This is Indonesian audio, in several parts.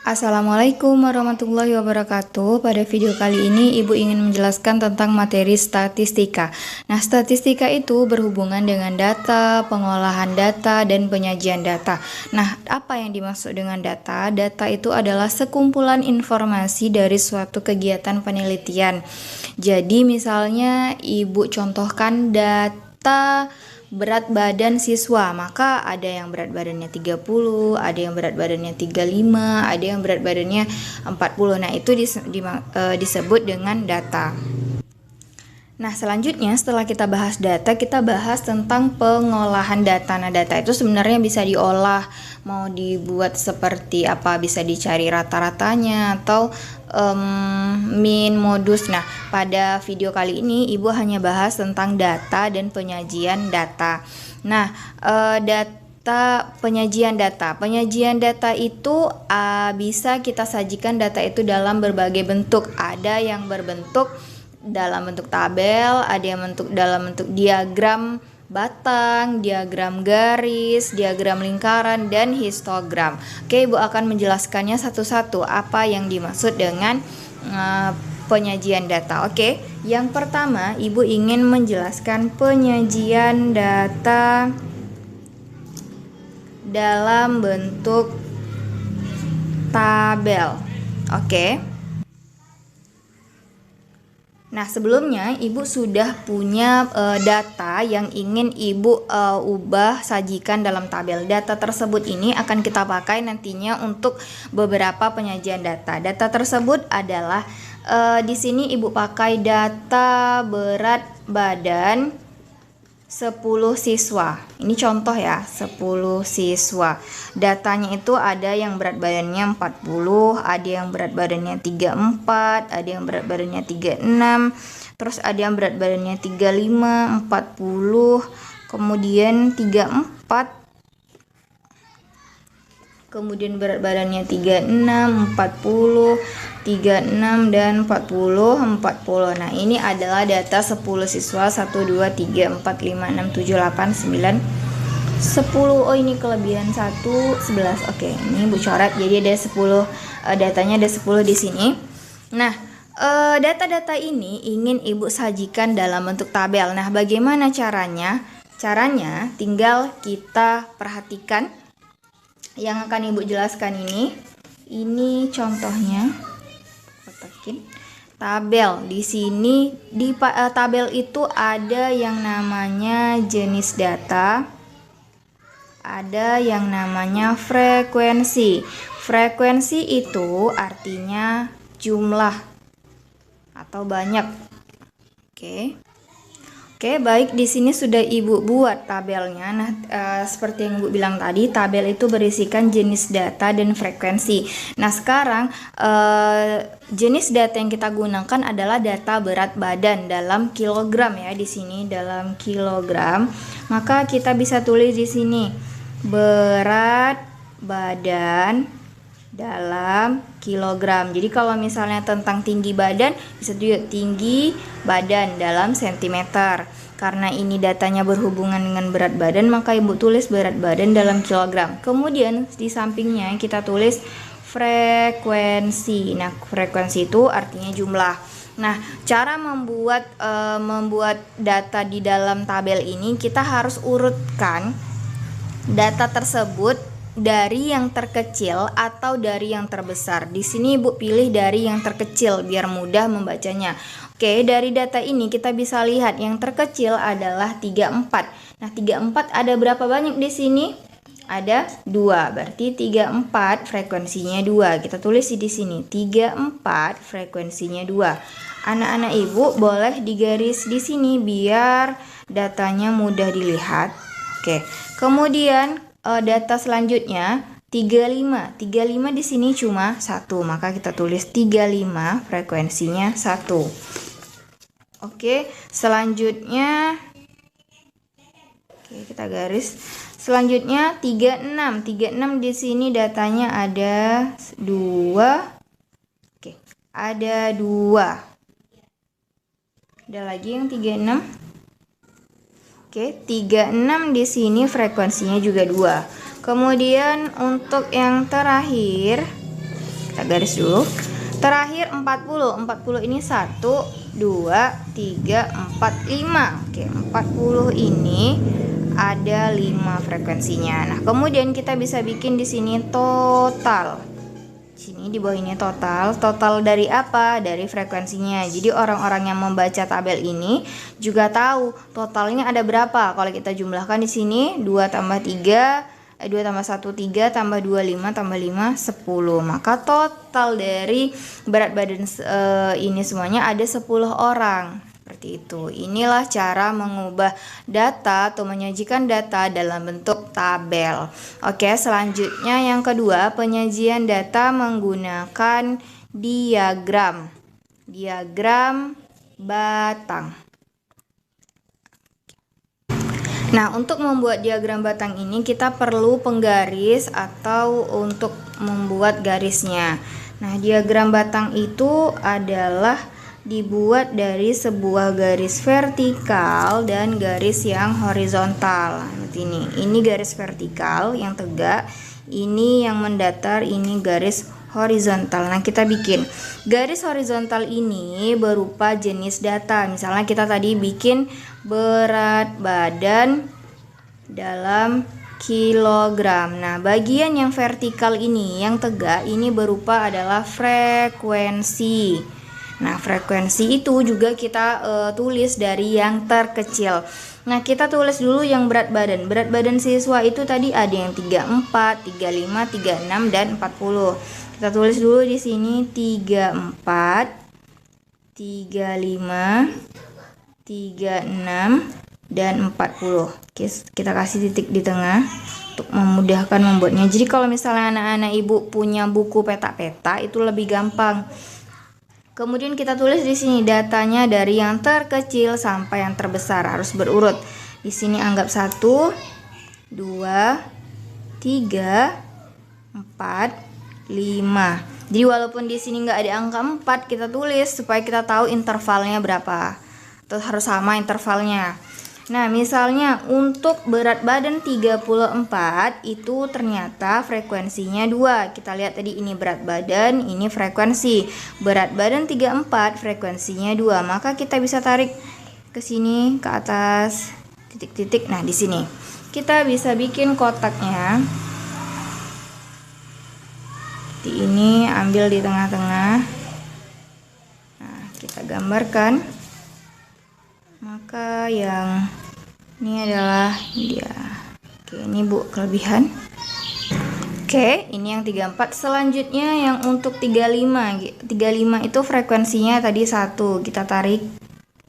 Assalamualaikum warahmatullahi wabarakatuh. Pada video kali ini Ibu ingin menjelaskan tentang materi statistika. Nah, statistika itu berhubungan dengan data, pengolahan data, dan penyajian data. Nah, apa yang dimaksud dengan data? Data itu adalah sekumpulan informasi dari suatu kegiatan penelitian. Jadi, misalnya Ibu contohkan data berat badan siswa, maka ada yang berat badannya 30, ada yang berat badannya 35, ada yang berat badannya 40. Nah, itu disebut dengan data. Nah, selanjutnya setelah kita bahas data, kita bahas tentang pengolahan data. Nah, data itu sebenarnya bisa diolah, mau dibuat seperti apa, bisa dicari rata-ratanya atau min, modus. Nah, pada video kali ini Ibu hanya bahas tentang data dan penyajian data. Nah, penyajian data itu bisa kita sajikan data itu dalam berbagai bentuk. Ada yang berbentuk dalam bentuk tabel, ada yang dalam bentuk diagram batang, diagram garis, diagram lingkaran, dan histogram. Oke, Ibu akan menjelaskannya satu-satu apa yang dimaksud dengan penyajian data. Oke, yang pertama Ibu ingin menjelaskan penyajian data dalam bentuk tabel. Oke. Nah, sebelumnya Ibu sudah punya data yang ingin Ibu ubah sajikan dalam tabel. Data tersebut ini akan kita pakai nantinya untuk beberapa penyajian data. Data tersebut adalah di sini Ibu pakai data berat badan 10 siswa. Ini contoh ya, 10 siswa. Datanya itu ada yang berat badannya 40, ada yang berat badannya 34, ada yang berat badannya 36, terus ada yang berat badannya 35, 40, kemudian 34, kemudian berat badannya 36, 40, 36 dan 40. Nah, ini adalah data 10 siswa 1 2 3 4 5 6 7 8 9 10. Oh, ini kelebihan 1 11. Oke, ini Bu coret. Jadi ada 10 datanya ada 10 di sini. Nah, data-data ini ingin Ibu sajikan dalam bentuk tabel. Nah, bagaimana caranya? Caranya tinggal kita perhatikan yang akan Ibu jelaskan ini. Ini contohnya. Kotakin tabel. Di sini di tabel itu ada yang namanya jenis data, ada yang namanya frekuensi. Frekuensi itu artinya jumlah atau banyak. Oke, baik, di sini sudah Ibu buat tabelnya. Nah, seperti yang Ibu bilang tadi, tabel itu berisikan jenis data dan frekuensi. Nah, sekarang jenis data yang kita gunakan adalah data berat badan dalam kilogram ya, di sini dalam kilogram. Maka kita bisa tulis di sini berat badan dalam kilogram. Jadi kalau misalnya tentang tinggi badan, bisa juga tinggi badan dalam sentimeter. Karena ini datanya berhubungan dengan berat badan, maka Ibu tulis berat badan dalam kilogram. Kemudian di sampingnya kita tulis frekuensi. Nah, frekuensi itu artinya jumlah. Nah, cara membuat data di dalam tabel ini, kita harus urutkan data tersebut dari yang terkecil atau dari yang terbesar. Di sini Ibu pilih dari yang terkecil biar mudah membacanya. Oke, dari data ini kita bisa lihat yang terkecil adalah 34. Nah, 34 ada berapa banyak di sini? Ada 2. Berarti 34 frekuensinya 2. Kita tulis di sini 34 frekuensinya 2. Anak-anak Ibu boleh digaris di sini biar datanya mudah dilihat. Oke. Kemudian data selanjutnya 35. 35 di sini cuma 1, maka kita tulis 35 frekuensinya 1. Oke, selanjutnya kita garis. Selanjutnya 36. 36 di sini datanya ada 2. Oke, ada 2. Ada lagi yang 36. Oke, 36 di sini frekuensinya juga 2. Kemudian untuk yang terakhir kita garis dulu. Terakhir 40 ini 1, 2, 3, 4, 5. Oke, 40 ini ada 5 frekuensinya. Nah, kemudian kita bisa bikin di sini total. Sini di bawah ini total dari apa? Dari frekuensinya. Jadi orang-orang yang membaca tabel ini juga tahu totalnya ada berapa. Kalau kita jumlahkan di sini 2 tambah 3, 2 tambah 1 3 tambah 2 5 tambah 5 10. Maka total dari berat badan ini semuanya ada 10 orang. Seperti itu. Inilah cara mengubah data atau menyajikan data dalam bentuk tabel. Oke, selanjutnya yang kedua, penyajian data menggunakan diagram. Diagram batang. Nah, untuk membuat diagram batang ini kita perlu penggaris atau untuk membuat garisnya. Nah, diagram batang itu adalah dibuat dari sebuah garis vertikal dan garis yang horizontal. Seperti ini. Ini garis vertikal yang tegak, ini yang mendatar, ini garis horizontal. Nah, kita bikin garis horizontal ini berupa jenis data. Misalnya kita tadi bikin berat badan dalam kilogram. Nah, bagian yang vertikal ini, yang tegak ini berupa adalah frekuensi. Nah, frekuensi itu juga kita tulis dari yang terkecil. Nah, kita tulis dulu yang berat badan. Berat badan siswa itu tadi ada yang 34, 35, 36 dan 40. Kita tulis dulu di sini 34, 35, 36 dan 40. Oke, kita kasih titik di tengah untuk memudahkan membuatnya. Jadi kalau misalnya anak-anak ibu punya buku peta-peta itu lebih gampang. Kemudian kita tulis di sini datanya dari yang terkecil sampai yang terbesar, harus berurut. Di sini anggap 1, 2, 3, 4, 5. Jadi walaupun di sini nggak ada angka 4, kita tulis supaya kita tahu intervalnya berapa. Terus harus sama intervalnya. Nah, misalnya untuk berat badan 34 itu ternyata frekuensinya 2. Kita lihat tadi ini berat badan, ini frekuensi. Berat badan 34, frekuensinya 2. Maka kita bisa tarik ke sini, ke atas, titik-titik. Nah, di sini kita bisa bikin kotaknya. Di ini ambil di tengah-tengah. Nah, kita gambarkan. Maka yang ini adalah dia. Oke, ini Bu kelebihan. Oke, ini yang 34. Selanjutnya yang untuk 35. 35 itu frekuensinya tadi 1. Kita tarik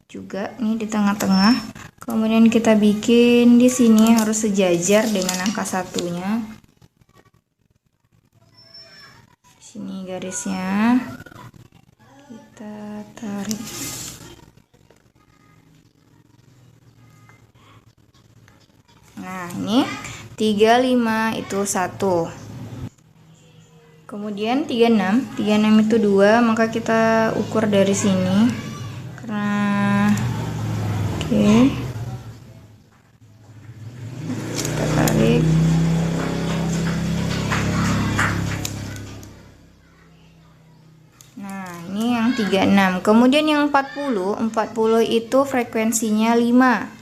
juga nih di tengah-tengah. Kemudian kita bikin di sini harus sejajar dengan angka 1-nya. Di sini garisnya kita tarik. Nah, ini 35 itu 1. Kemudian 36 itu 2, maka kita ukur dari sini. Karena oke. Kita tarik. Nah, ini yang 36. Kemudian yang 40 itu frekuensinya 5.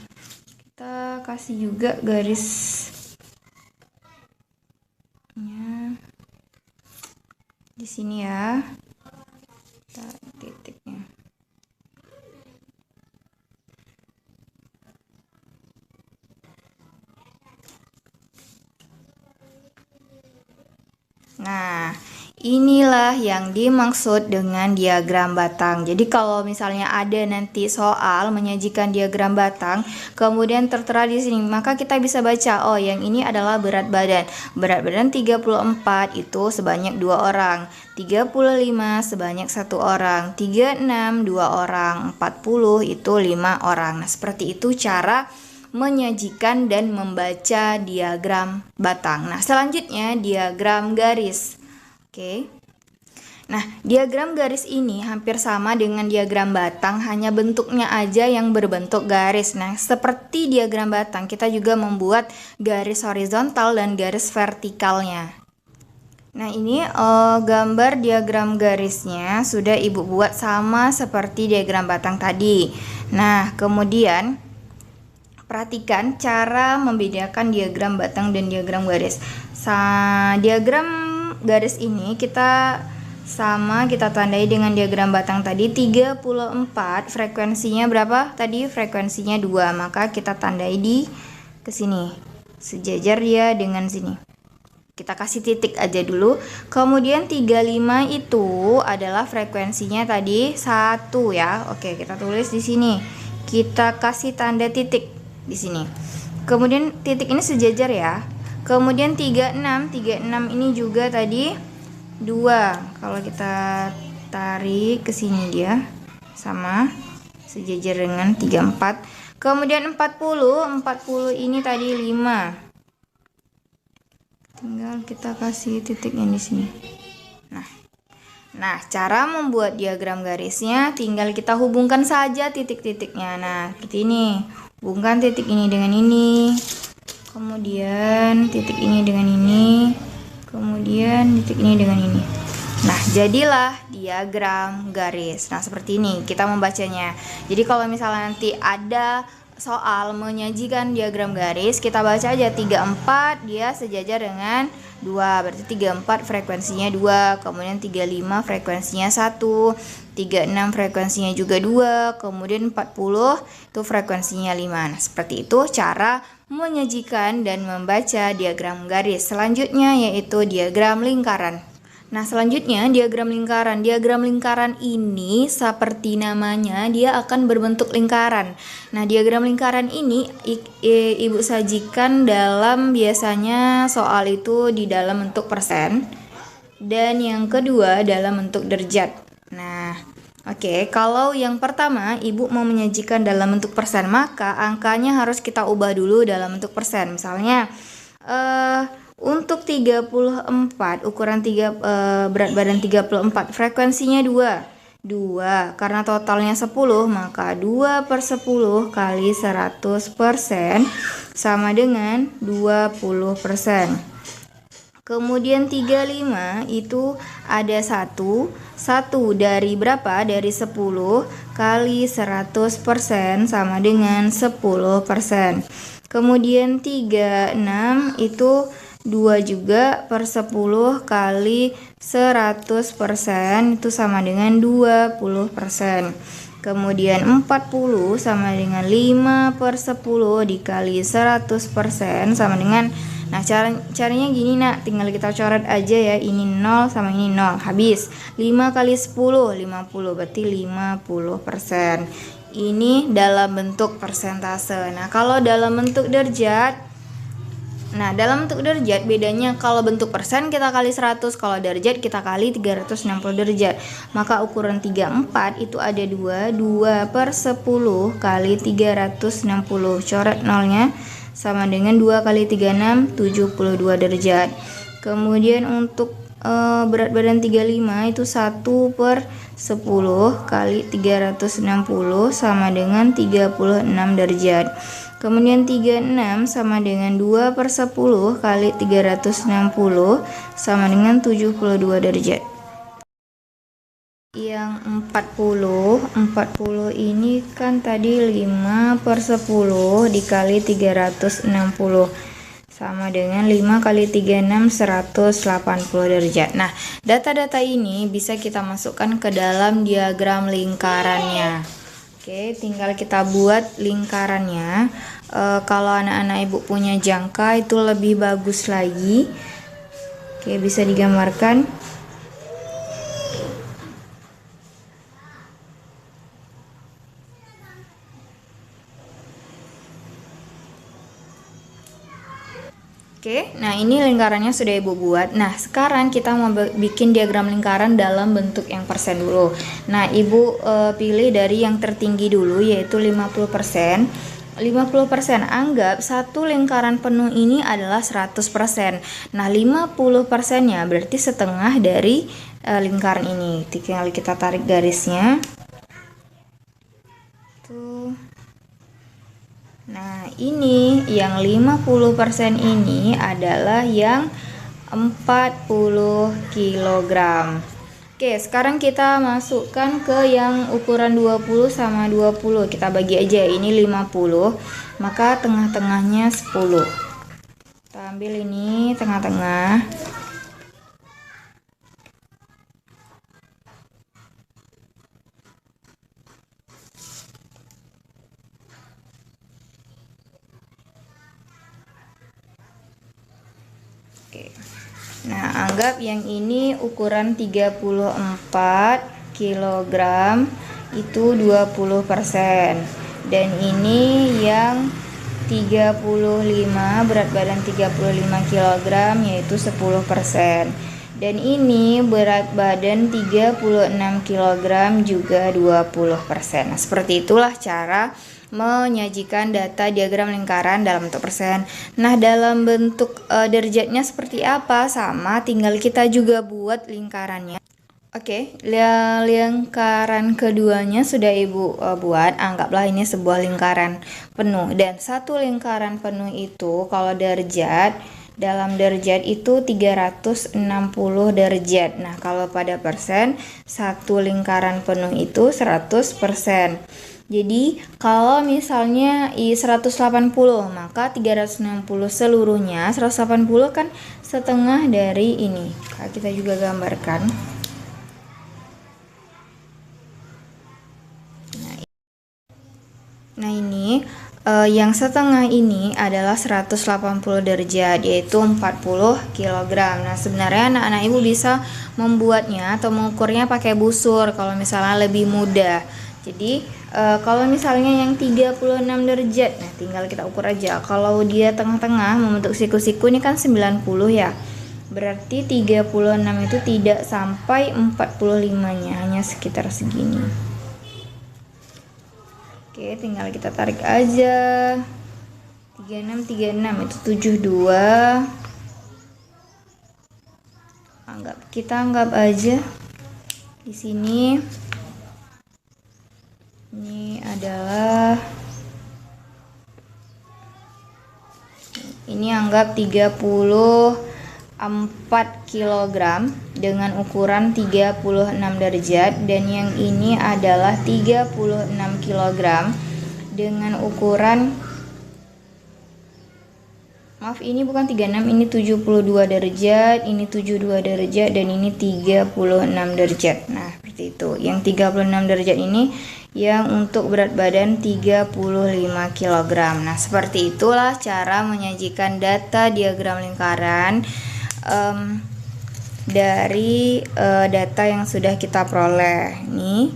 Kasih juga garisnya di sini ya, titiknya. Nah, inilah yang dimaksud dengan diagram batang. Jadi kalau misalnya ada nanti soal menyajikan diagram batang, kemudian tertera di sini, maka kita bisa baca, oh yang ini adalah berat badan. Berat badan 34 itu sebanyak 2 orang, 35 sebanyak 1 orang, 36 2 orang, 40 itu 5 orang. Nah, seperti itu cara menyajikan dan membaca diagram batang. Nah, selanjutnya diagram garis. Oke. Nah, diagram garis ini hampir sama dengan diagram batang, hanya bentuknya aja yang berbentuk garis. Nah, seperti diagram batang, kita juga membuat garis horizontal dan garis vertikalnya. Nah, ini gambar diagram garisnya sudah Ibu buat sama seperti diagram batang tadi. Nah, kemudian perhatikan cara membedakan diagram batang dan diagram garis. Diagram garis ini kita tandai dengan diagram batang tadi 34, frekuensinya berapa? Tadi frekuensinya 2, maka kita tandai di ke sini. Sejajar dia dengan sini. Kita kasih titik aja dulu. Kemudian 35 itu adalah frekuensinya tadi 1 ya. Oke, kita tulis di sini. Kita kasih tanda titik di sini. Kemudian titik ini sejajar ya. Kemudian 36 ini juga tadi 2. Kalau kita tarik ke sini dia sama sejajar dengan 34. Kemudian 40 ini tadi 5. Tinggal kita kasih titiknya di sini. Nah, cara membuat diagram garisnya tinggal kita hubungkan saja titik-titiknya. Nah, seperti ini. Hubungkan titik ini dengan ini. Kemudian titik ini dengan ini. Kemudian titik ini dengan ini. Nah, jadilah diagram garis. Nah, seperti ini kita membacanya. Jadi kalau misalnya nanti ada soal menyajikan diagram garis, kita baca aja 34 dia sejajar dengan 2, berarti 34 frekuensinya 2, kemudian 35 frekuensinya 1, 36 frekuensinya juga 2, kemudian 40 itu frekuensinya 5. Nah, seperti itu cara menyajikan dan membaca diagram garis. Selanjutnya yaitu diagram lingkaran. Nah, selanjutnya diagram lingkaran. Diagram lingkaran ini seperti namanya, dia akan berbentuk lingkaran. Nah, diagram lingkaran ini Ibu sajikan dalam biasanya soal itu di dalam bentuk persen. Dan yang kedua dalam bentuk derajat. Nah, oke, kalau yang pertama Ibu mau menyajikan dalam bentuk persen, maka angkanya harus kita ubah dulu dalam bentuk persen. Misalnya, untuk 34 ukuran berat badan 34 frekuensinya 2 karena totalnya 10, maka 2/10 kali 100% sama dengan 20%. Kemudian 35 itu ada 1 dari berapa? Dari 10 kali 100% sama dengan 10%. Kemudian 36 itu 2 juga per 10 kali 100% itu sama dengan 20%. Kemudian 40 sama dengan 5/10 dikali 100% sama dengan, nah caranya gini nak, tinggal kita coret aja ya, ini 0 sama ini 0, habis 5 kali 10, 50, berarti 50%. Ini dalam bentuk persentase. Nah, kalau dalam bentuk derajat, bedanya kalau bentuk persen kita kali 100, kalau derajat kita kali 360 derajat. Maka ukuran 34 itu ada 2/10 kali 360. Coret nolnya sama dengan 2 kali 36, 72 derajat. Kemudian untuk berat badan 35 itu 1/10 kali 360 sama dengan 36 derajat. Kemudian 36 sama dengan 2/10 kali 360 sama dengan 72 derajat. Yang 40 ini kan tadi 5/10 dikali 360 sama dengan 5 kali 36, 180 derajat. Nah, data-data ini bisa kita masukkan ke dalam diagram lingkarannya. Oke, tinggal kita buat lingkarannya. Kalau anak-anak Ibu punya jangka itu lebih bagus lagi. Oke, bisa digambarkan. Oke, nah ini lingkarannya sudah Ibu buat. Nah, sekarang kita mau bikin diagram lingkaran dalam bentuk yang persen dulu. Nah, Ibu pilih dari yang tertinggi dulu, yaitu 50%. 50%, anggap satu lingkaran penuh ini adalah 100%. Nah, 50%-nya berarti setengah dari lingkaran ini. Tinggal kita tarik garisnya. Tuh. Nah, ini yang 50% ini adalah yang 40 kilogram. Oke, sekarang kita masukkan ke yang ukuran 20 sama 20. Kita bagi aja, ini 50, maka tengah-tengahnya 10. Kita ambil ini tengah-tengah. Oke. Nah, anggap yang ini ukuran 34 kg itu 20%. Dan ini yang 35, berat badan 35 kg yaitu 10%. Dan ini berat badan 36 kg juga 20%. Nah, seperti itulah cara menyajikan data diagram lingkaran dalam bentuk persen. Nah, dalam bentuk derajatnya seperti apa? Sama, tinggal kita juga buat lingkarannya. Oke, lingkaran keduanya sudah Ibu buat. Anggaplah ini sebuah lingkaran penuh. Dan satu lingkaran penuh itu kalau derajat, dalam derajat itu 360 derajat. Nah, kalau pada persen, satu lingkaran penuh itu 100%. Jadi, kalau misalnya 180, maka 360 seluruhnya, 180 kan setengah dari ini. Kita juga gambarkan. Nah, ini yang setengah ini adalah 180 derajat, yaitu 40 kg. Nah, sebenarnya anak-anak Ibu bisa membuatnya atau mengukurnya pakai busur kalau misalnya lebih mudah. Jadi, kalau misalnya yang 36 derajat, nah tinggal kita ukur aja. Kalau dia tengah-tengah membentuk siku-siku ini kan 90 ya. Berarti 36 itu tidak sampai 45-nya, hanya sekitar segini. Oke, tinggal kita tarik aja. 36 itu 72. Kita anggap aja di sini ini adalah, ini anggap 34 kg dengan ukuran 36 derajat, dan yang ini adalah 36 kg dengan ukuran, maaf, ini bukan 36, ini 72 derajat, ini 72 derajat, dan ini 36 derajat. Nah, seperti itu. Yang 36 derajat ini yang untuk berat badan 35 kg. Nah, seperti itulah cara menyajikan data diagram lingkaran dari data yang sudah kita peroleh. Nih,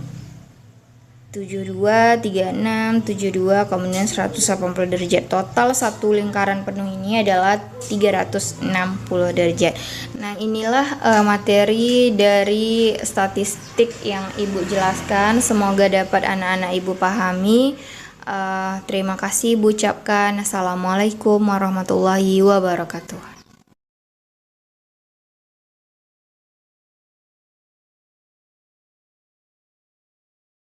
72, 36, 72, kemudian 180 derajat. Total satu lingkaran penuh ini adalah 360 derajat. Nah, inilah materi dari statistik yang Ibu jelaskan. Semoga dapat anak-anak Ibu pahami. Terima kasih Ibu ucapkan. Assalamualaikum warahmatullahi wabarakatuh.